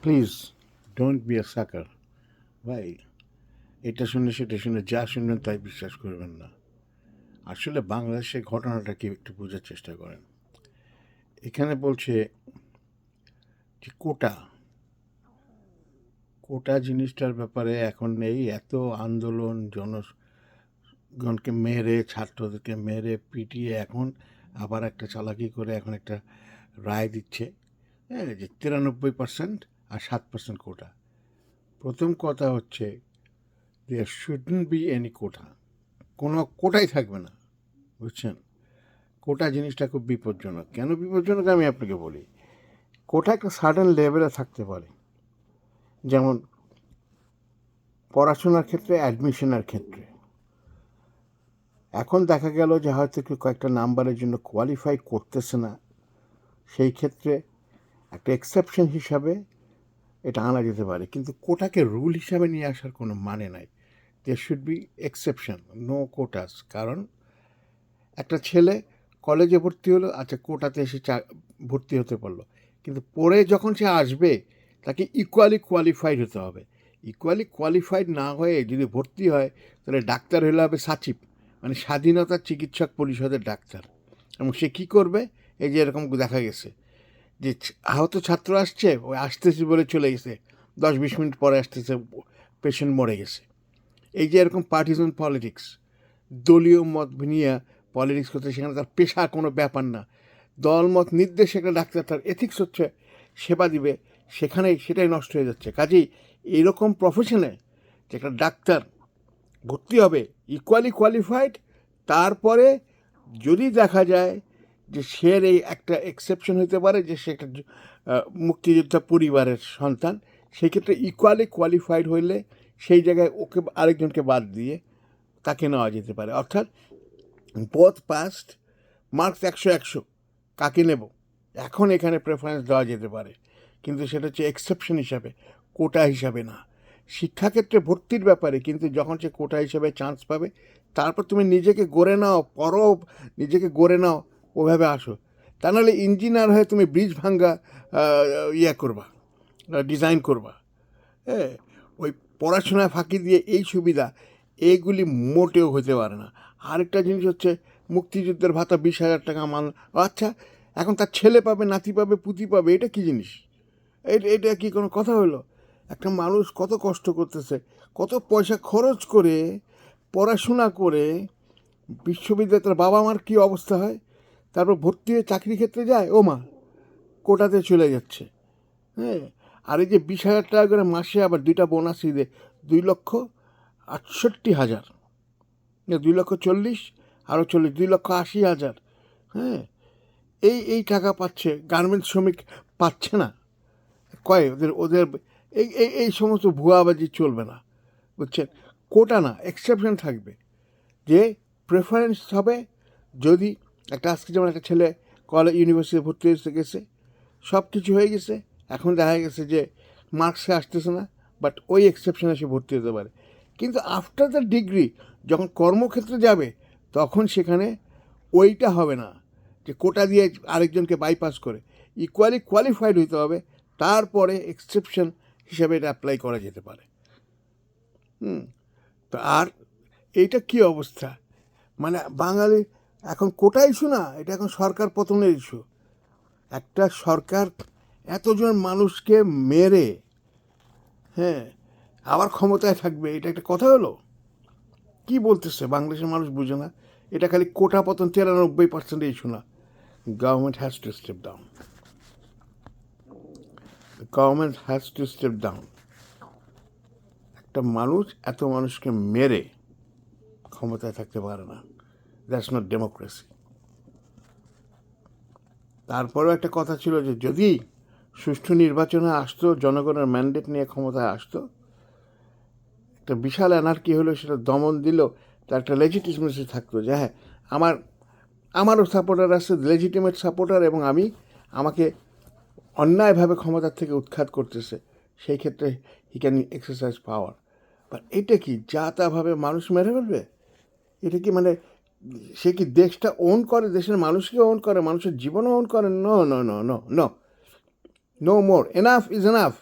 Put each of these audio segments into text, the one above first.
Please don't be a সাকার। ভাই, এটা শুনে সেটা শুনে যা শুনবেন তাই বিশ্বাস করবেন না। আসলে বাংলাদেশের ঘটনাটাকে একটু বোঝার চেষ্টা করেন। এখানে বলছে যে কোটা কোটা জিনিসটার ব্যাপারে এখন এই এত আন্দোলন, জনগণকে মেরে, ছাত্রদেরকে মেরে পিটিয়ে এখন আবার একটা চালাকি করে এখন একটা রায় দিচ্ছে, হ্যাঁ, যে 93% আর 7% কোটা। প্রথম কথা হচ্ছে দেয়ার শুডন্ট বি এনি কোটা। কোনো কোটাই থাকবে না, বুঝছেন? কোটা জিনিসটা খুব বিপজ্জনক। কেন বিপজ্জনক আমি আপনাকে বলি। কোটা একটা সার্টেন লেভেলে থাকতে পারে, যেমন পড়াশোনার ক্ষেত্রে, অ্যাডমিশনের ক্ষেত্রে। এখন দেখা গেল যে হয়তো কেউ কয়েকটা নাম্বারের জন্য কোয়ালিফাই করতেছে না, সেই ক্ষেত্রে একটা এক্সেপশন হিসাবে এটা আনা যেতে পারে, কিন্তু কোটাকে রুল হিসাবে নিয়ে আসার কোনো মানে নাই। There should be exception, no quotas. কারণ একটা ছেলে কলেজে ভর্তি হলো, আচ্ছা কোটাতে এসে ভর্তি হতে পারলো, কিন্তু পরে যখন সে আসবে তাকে ইকুয়ালি কোয়ালিফাইড হতে হবে। ইকুয়ালি কোয়ালিফাইড না হয়ে যদি ভর্তি হয়, তাহলে ডাক্তার হলে হবে সাচিব, মানে স্বাধীনতা চিকিৎসক পরিষদের ডাক্তার। এবং সে কী করবে? এই যে এরকম দেখা গেছে যে আহত ছাত্র আসছে, ওই আসতেছি বলে চলে গেছে, 10-20 মিনিট পরে আসতেছে, পেশেন্ট মরে গেছে। এই যে এরকম পার্টিজান পলিটিক্স, দলীয় মত নিয়ে পলিটিক্স করতে, সেখানে তার পেশা কোনো ব্যাপার না, দলমত নির্দেশে একটা ডাক্তার তার এথিক্স হচ্ছে সেবা দিবে, সেখানেই সেটাই নষ্ট হয়ে যাচ্ছে। কাজেই এইরকম প্রফেশনে যে একটা ডাক্তার ভর্তি হবে ইকুয়ালি কোয়ালিফাইড, তারপরে যদি দেখা যায় যে সে এই একটা এক্সেপশন হতে পারে যে সে একটা মুক্তিযোদ্ধা পরিবারের সন্তান, সেই ক্ষেত্রে ইকুয়ালি কোয়ালিফাইড হইলে সেই জায়গায় ওকে আরেকজনকে বাদ দিয়ে তাকে নেওয়া যেতে পারে। অর্থাৎ বোথ পাস্ট, মার্কস 100-100, কাকে নেব? এখন এখানে প্রেফারেন্স দেওয়া যেতে পারে, কিন্তু সেটা হচ্ছে এক্সেপশন হিসাবে, কোটা হিসাবে না। শিক্ষাক্ষেত্রে ভর্তির ব্যাপারে কিন্তু যখন সে কোটা হিসাবে চান্স পাবে, তারপর তুমি নিজেকে গড়ে নাও, পড়ো, নিজেকে গড়ে নাও, ওভাবে আসো। তা নাহলে ইঞ্জিনিয়ার হয়ে তুমি ব্রিজ ভাঙ্গা করবা, ডিজাইন করবা, হ্যাঁ। ওই পড়াশোনায় ফাঁকি দিয়ে এই সুবিধা, এইগুলি মোটেও হতে পারে না। আরেকটা জিনিস হচ্ছে মুক্তিযুদ্ধের ভাতা 20,000 টাকা মান, আচ্ছা এখন তার ছেলে পাবে, নাতি পাবে, পুতি পাবে, এটা কি জিনিস? এটা কি কোনো কথা হলো? একটা মানুষ কত কষ্ট করতেছে, কত পয়সা খরচ করে পড়াশোনা করে বিশ্ববিদ্যালয়ে, তার বাবা মার কী অবস্থা হয়, তারপর ভর্তি হয়ে চাকরি ক্ষেত্রে যায়, ও মা, কোটাতে চলে যাচ্ছে, হ্যাঁ। আর এই যে 20,000 টাকা করে মাসে আবার 2টা বোনাস দিয়ে, 2,68,000, 2,40,000, আরও 40, 2,80,000, হ্যাঁ। এই টাকা পাচ্ছে, গার্মেন্টস শ্রমিক পাচ্ছে না। কয় ওদের ওদের এই সমস্ত ভুয়াবাজি চলবে না, বুঝছেন? কোটা না, এক্সেপশন থাকবে, যে প্রেফারেন্স হবে। যদি একটা আজকে যেমন একটা ছেলে কলেজ ইউনিভার্সিটি ভর্তি হতে গেছে, সব কিছু হয়ে গেছে, এখন দেখা গেছে যে মার্কসে আসতেছে না, বাট ওই এক্সেপশনে সে ভর্তি হতে পারে। কিন্তু আফটার দ্য ডিগ্রি যখন কর্মক্ষেত্রে যাবে, তখন সেখানে ওইটা হবে না যে কোটা দিয়ে আরেকজনকে বাইপাস করে, ইকুয়ালি কোয়ালিফাইড হইতে হবে, তারপরে এক্সেপশন হিসাবে এটা অ্যাপ্লাই করা যেতে পারে। তো আর এইটা কি অবস্থা, মানে বাঙালি এখন কোটা ইস্যু না, এটা এখন সরকার পতনের ইস্যু। একটা সরকার এতজন মানুষকে মেরে, হ্যাঁ, আবার ক্ষমতায় থাকবে, এটা একটা কথা হলো? কি বলতেছে বাংলাদেশের মানুষ বুঝে না। এটা খালি কোটা পতন 93% ইস্যু না। Government has to step down, government has to step down. একটা মানুষ এত মানুষকে মেরে ক্ষমতায় থাকতে পারে না, দ্যাটস নট ডেমোক্রেসি। তারপরেও একটা কথা ছিল যে যদি সুষ্ঠু নির্বাচনে আসতো, জনগণের ম্যান্ডেট নিয়ে ক্ষমতায় আসতো, একটা বিশাল অ্যানার্কি হলো, সেটা দমন দিল, তার একটা লেজিটিমেসি থাকতো যে হ্যাঁ, আমারও সাপোর্টার আছে, লেজিটিমেট সাপোর্টার, এবং আমাকে অন্যায়ভাবে ক্ষমতার থেকে উৎখাত করতেছে, সেই ক্ষেত্রে he can exercise power. But এটা কি যা তাভাবে মানুষ মেরে ফেলবে? এটা কি মানে সে কি দেশটা ওন করে, দেশের মানুষকে ওন করে, মানুষের জীবনও ওন করে? No no no no no, no more, enough is enough.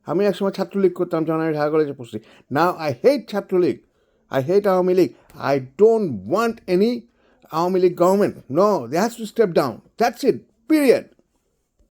আমি একসময় ছাত্রলীগ করতাম, যখন আমি ঢাকা কলেজে পড়ছি। Now I hate Chhatra League, I hate Awami League, I don't want any Awami League government, no, they has to step down, that's it, period.